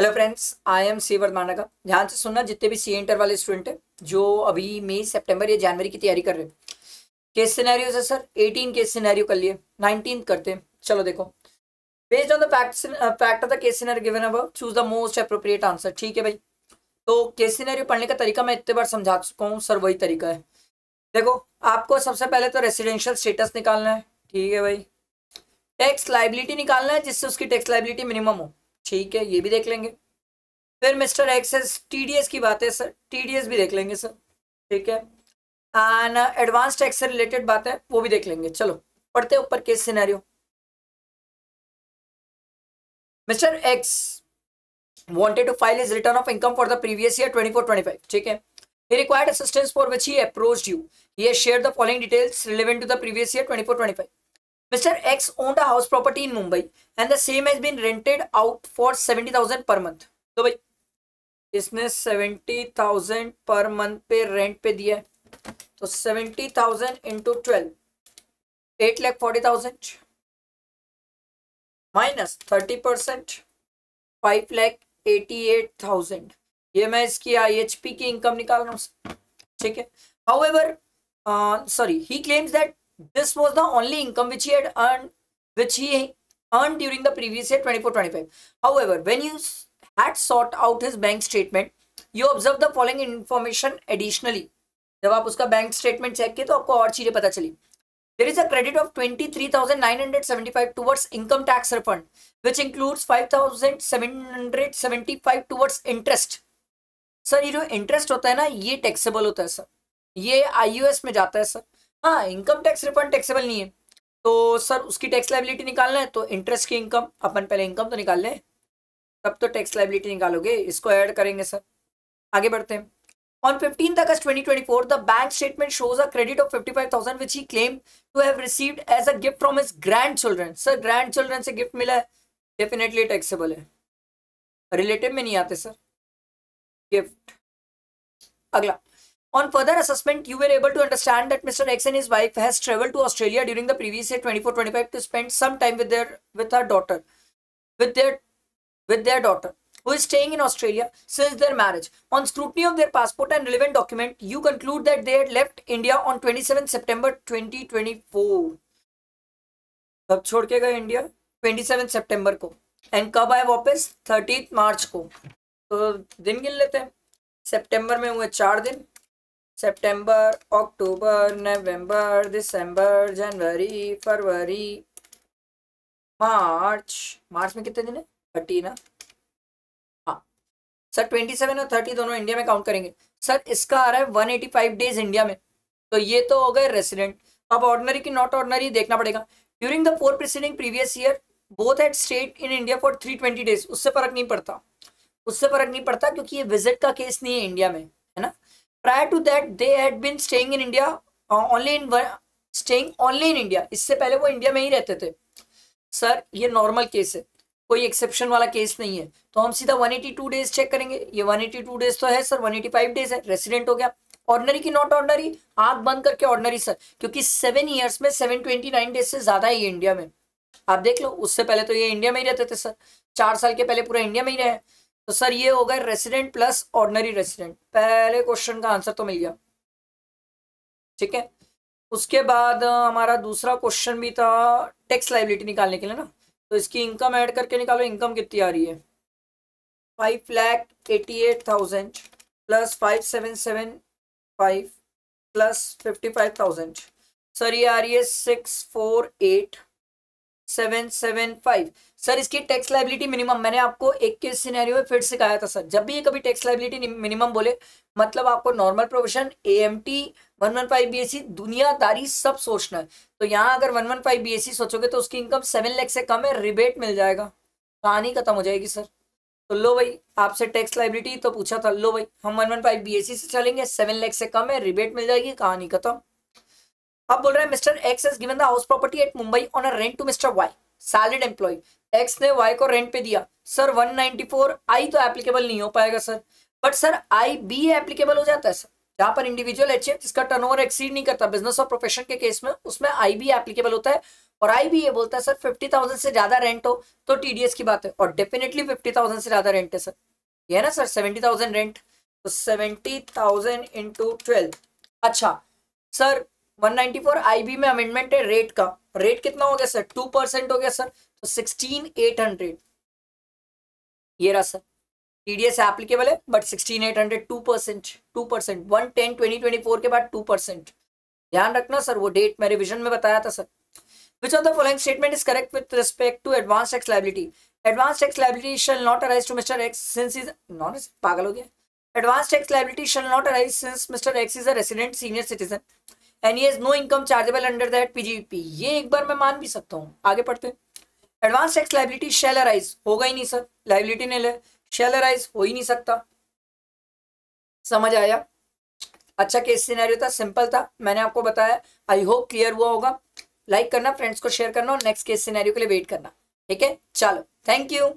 Hello friends, I am C Vardhamana का। ध्यान से सुनना, जितने भी सी इंटर वाले स्टूडेंट हैं जो अभी मई सितंबर या जनवरी की तैयारी कर रहे हैं। केस सिनेरियोज है सर, 18 केस सिनेरियो कर लिए, 19 करते हैं। चलो देखो, based on the fact of the case scenario given above, choose the most appropriate answer. ठीक है भाई, तो केस सिनेरियो पढ़ने का तरीका मैं इतने बार समझा चुका हूँ सर, वही तरीका है। देखो, आपको सबसे पहले तो रेसिडेंशियल स्टेटस निकालना है। ठीक है भाई, टैक्स लाइबिलिटी निकालना है जिससे उसकी टैक्स लाइबिलिटी मिनिमम हो। ठीक है, ये भी देख लेंगे। फिर मिस्टर एक्सेस टीडीएस की बात है सर, टीडीएस भी देख लेंगे सर। ठीक है, एंड एडवांस टैक्स से रिलेटेड बात है, वो भी देख लेंगे। चलो पढ़ते ऊपर case scenario. Mister x wanted to file his return of income for the previous year 24-25. ठीक है, he required assistance for which he approached you. He has shared the following details relevant to the previous year 24-25. Mr. X owned a house property in Mumbai and the same has been rented out for 70,000 per month. तो भाई इसने 70,000 per month पे rent पे दिया है, तो 70,000 into 12, 8,40,000 minus 30%, 5,88,000। ये मैं इसकी IHP की इनकम निकाल रहा हूँ। ठीक है, however sorry, he claims that this was the only income which he earned during the previous year 24-25. However, when you had sought out his bank statement, you observe the following information additionally. जब आप उसका bank statement check किए तो आपको और चीजें पता चली। There is a credit of 23,975 towards income tax refund, which includes 5,775 towards interest. Sir ये जो इंटरेस्ट होता है ना, ये टैक्सेबल होता है सर, ये IUS में जाता है सर। हाँ, इनकम टैक्स रिफंड टैक्सेबल नहीं है, तो सर उसकी टैक्स लाइबिलिटी निकालना है तो इंटरेस्ट की इनकम, अपन पहले इनकम तो निकाल लें तब तो टैक्स लाइबिलिटी निकालोगे, इसको ऐड करेंगे सर। आगे बढ़ते हैं। On 15th August 2024, the bank statement shows a credit of 55,000 which he claimed to have received as a gift from his grandchildren. Sir, grandchildren से गिफ्ट मिला है, डेफिनेटली टैक्सेबल है। रिलेटिव में नहीं आते सर गिफ्ट। अगला, on further assessment, you were able to understand that Mr. X and his wife has traveled to Australia during the previous year 24-25 to spend some time with their daughter, with their daughter, who is staying in Australia since their marriage. On scrutiny of their passport and relevant document, you conclude that they had left India on 27 September 2024. कब छोड़ के गए India? 27 सितंबर को। And कब आए वापस? 30 मार्च को। तो दिन गिन लेते हैं। सितंबर में हुए 4 दिन, सितंबर, अक्टूबर, नवंबर, दिसंबर, जनवरी, फरवरी, मार्च में कितने दिन है? 30 ना। सर 27 और 30 दोनों इंडिया में काउंट करेंगे। सर इसका आ रहा है 185 डेज इंडिया में, तो ये तो हो गए रेसिडेंट। अब ऑर्डिनरी की नॉट ऑर्डिनरी देखना पड़ेगा। During the 4 preceding previous year both had stayed in India for 320 days. उससे फर्क नहीं पड़ता, उससे फर्क नहीं पड़ता क्योंकि ये विजिट का केस नहीं है इंडिया में, है ना। Prior to that they had been staying in India only in India. इससे पहले वो इंडिया में ही रहते थे। सर ये नॉर्मल केस है, कोई एक्सेप्शन वाला केस नहीं है, तो हम सीधा 182 डेज चेक करेंगे। ये 182 डेज तो है सर, 185 डेज है, रेसिडेंट हो गया। ऑर्डिनरी की नॉट ऑर्डिनरी, आंख बंद करके ऑर्डिनरी सर, क्योंकि 7 ईयर्स में 729 डेज से ज्यादा है ये इंडिया में। आप देख लो, उससे पहले तो ये इंडिया में ही रहते थे सर, 4 साल के पहले पूरा इंडिया में ही रहे। तो सर ये हो गए रेसिडेंट प्लस ऑर्डिनरी रेसिडेंट। पहले क्वेश्चन का आंसर तो मिल गया। ठीक है, उसके बाद हमारा दूसरा क्वेश्चन भी था टैक्स लाइबिलिटी निकालने के लिए ना, तो इसकी इनकम ऐड करके निकालो। इनकम कितनी आ रही है? 5,88,000 प्लस 5,775 प्लस 55,000। सर ये आ रही है 648,775। सर इसकी टैक्स लाइबिलिटी मिनिमम मैंने आपको एक के सिनेरियो में फिर सिखाया था सर, जब भी ये कभी टैक्स लाइबिलिटी मिनिमम बोले मतलब आपको नॉर्मल प्रोविजन, AMT, 115 BAC, दुनियादारी सब सोचना है। तो यहाँ अगर 115 BAC सोचोगे तो उसकी इनकम 7 लाख से कम है, रिबेट मिल जाएगा, कहानी खत्म हो जाएगी सर। तो लो भाई, आपसे टैक्स लाइबिलिटी तो पूछा था, लो भाई हम 115 BAC से चलेंगे, 7 लाख से कम है, रिबेट मिल जाएगी, कहानी खत्म। अब बोल रहे हैं mister X has given the house property at Mumbai on a rent to mister Y, salaried employ. X ने वाई को रेंट पे दिया। सर 194 आई तो एप्लीकेबल नहीं हो पाएगा sir, but sir I be applicable हो जाता है सर, जहां पर इंडिविजुअल HF जिसका टर्नओवर एक्सीड नहीं करता बिजनेस और प्रोफेशन के केस में, उसमें आई बी एप्लीकेबल होता है। और आई भी ये बोलता है सर 50,000 से ज्यादा रेंट हो तो टीडीएस की बात है, और डेफिनेटली 50,000 से ज्यादा रेंट है सर, ये है ना सर 70,000 रेंट, तो 70,000 इंटू 12। अच्छा सर 194 आईबी में अमेंडमेंट है रेट का, रेट कितना हो गया सर 2% हो गया सर, तो 16,800 ये रहा सर, टीडीएस एप्लीकेबल है बट 16,800 2%, 110 2024 के बाद 2%, ध्यान रखना सर, वो डेट मैं रिविजन में बताया था sir. Which of the following statement is correct with respect to advanced tax liability? Advanced tax liability shall not arise to Mr. X since he's non पागल हो गया, advanced tax liability shall not arise since Mr. X is a resident senior citizen and he has no income chargeable under that PGBP। ये एक बार मैं मान भी सकता हूँ, आगे पढ़ते हैं। एडवांस टैक्स लाइबिलिटी शैल अराइज होगा ही नहीं सर, लाइबिलिटी नहीं ले, शैल अराइज हो ही नहीं सकता, समझ आया? अच्छा केस सिनेरियो था, सिंपल था, मैंने आपको बताया, आई होप क्लियर हुआ होगा। लाइक करना, फ्रेंड्स को शेयर करना और नेक्स्ट केस सिनेरियो के लिए वेट करना, ठीक है? चलो थैंक यू।